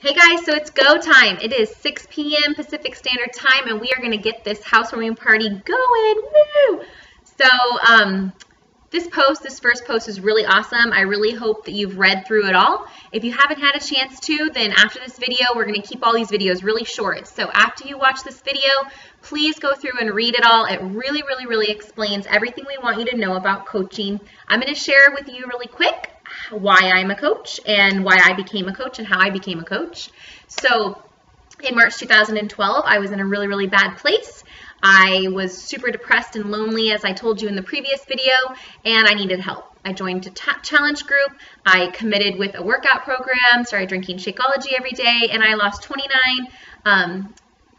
Hey guys, so it's go time. It is 6 p.m. Pacific Standard Time, and we are going to get this housewarming party going. Woo! So, this first post is really awesome. I really hope that you've read through it all. If you haven't had a chance to, then after this video, we're going to keep all these videos really short. So after you watch this video, please go through and read it all. It really explains everything we want you to know about coaching. I'm going to share with you really quick why I'm a coach and why I became a coach and how I became a coach. So in March 2012, I was in a really bad place. I was super depressed and lonely, as I told you in the previous video, and I needed help. I joined a challenge group, I committed with a workout program, started drinking Shakeology every day, and I lost 29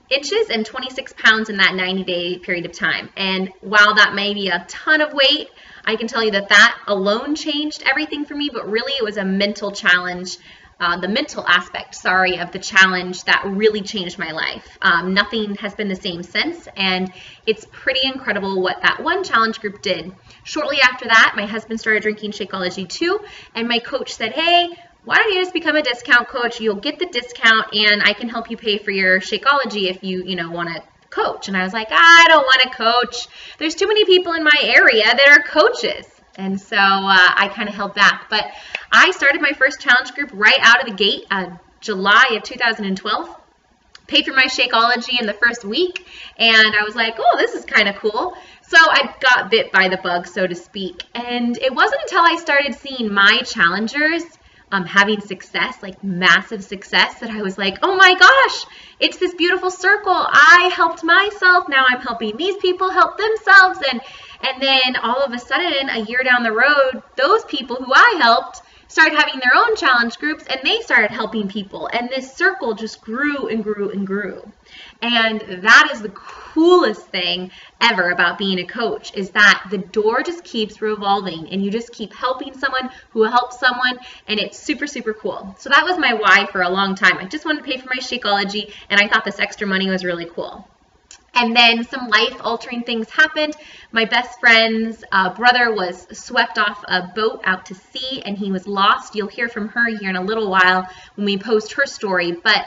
inches and 26 pounds in that 90-day period of time. And while that may be a ton of weight, I can tell you that that alone changed everything for me, but really it was a mental challenge, the mental aspect, of the challenge that really changed my life. Nothing has been the same since, and it's pretty incredible what that one challenge group did. Shortly after that, my husband started drinking Shakeology too, and my coach said, hey, why don't you just become a discount coach? You'll get the discount, and I can help you pay for your Shakeology if you want to coach. And I was like, I don't want to coach. There's too many people in my area that are coaches. And so I kind of held back. But I started my first challenge group right out of the gate, July of 2012. Paid for my Shakeology in the first week. And I was like, oh, this is kind of cool. So I got bit by the bug, so to speak. And it wasn't until I started seeing my challengers having success, like massive success, that I was like, oh my gosh, it's this beautiful circle. I helped myself, now I'm helping these people help themselves. And then all of a sudden, a year down the road, those people who I helped started having their own challenge groups, and they started helping people. And this circle just grew and grew and grew. And that is the coolest thing ever about being a coach, is that the door just keeps revolving, and you just keep helping someone who helps someone, and it's super cool. So that was my why for a long time. I just wanted to pay for my Shakeology, and I thought this extra money was really cool. And then some life-altering things happened. My best friend's brother was swept off a boat out to sea, and he was lost. You'll hear from her here in a little while when we post her story. But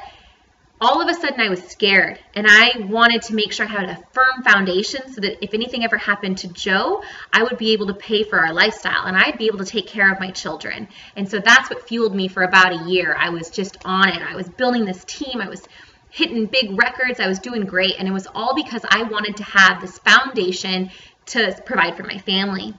all of a sudden, I was scared, and I wanted to make sure I had a firm foundation so that if anything ever happened to Joe, I would be able to pay for our lifestyle, and I'd be able to take care of my children. And so that's what fueled me for about a year. I was just on it. I was building this team. I was hitting big records. I was doing great, and it was all because I wanted to have this foundation to provide for my family.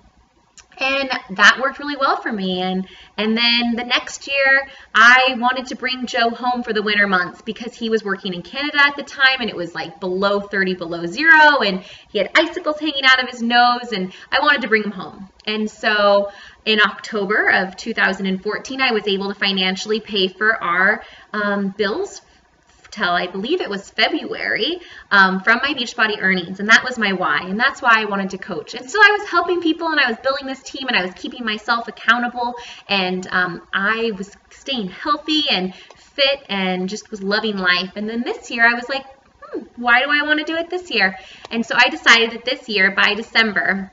And that worked really well for me. And then the next year, I wanted to bring Joe home for the winter months because he was working in Canada at the time, and it was like below 30 below zero, and he had icicles hanging out of his nose, and I wanted to bring him home. And so in October of 2014, I was able to financially pay for our bills till I believe it was February from my Beachbody earnings, and that was my why, and that's why I wanted to coach. And so I was helping people, and I was building this team, and I was keeping myself accountable, and I was staying healthy and fit and just was loving life. And then this year I was like, why do I want to do it this year? And so I decided that this year, by December,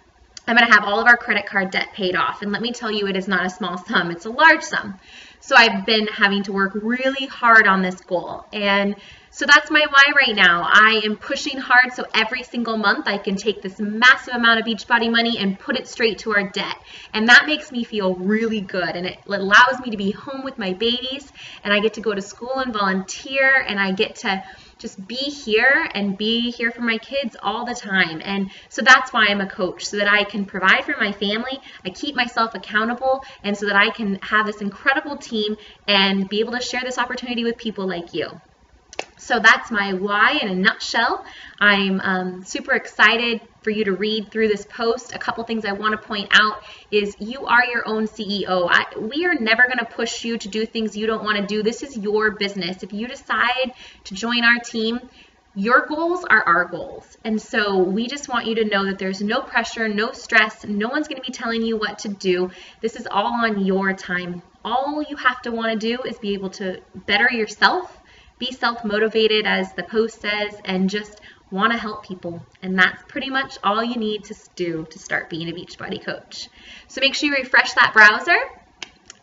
I'm going to have all of our credit card debt paid off. And let me tell you, it is not a small sum. It's a large sum. So I've been having to work really hard on this goal. And so that's my why right now. I am pushing hard so every single month I can take this massive amount of Beachbody money and put it straight to our debt. And that makes me feel really good. And it allows me to be home with my babies, and I get to go to school and volunteer, and I get to just be here and be here for my kids all the time. And so that's why I'm a coach, so that I can provide for my family, I keep myself accountable, and so that I can have this incredible team and be able to share this opportunity with people like you. So that's my why in a nutshell. I'm super excited for you to read through this post. A couple things I want to point out is you are your own CEO. We are never going to push you to do things you don't want to do. This is your business. If you decide to join our team, your goals are our goals. And so we just want you to know that there's no pressure, no stress. No one's going to be telling you what to do. This is all on your time. All you have to want to do is be able to better yourself, be self-motivated, as the post says, and just want to help people. And that's pretty much all you need to do to start being a Beachbody coach. So make sure you refresh that browser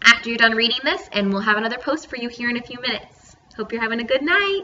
after you're done reading this, and we'll have another post for you here in a few minutes. Hope you're having a good night.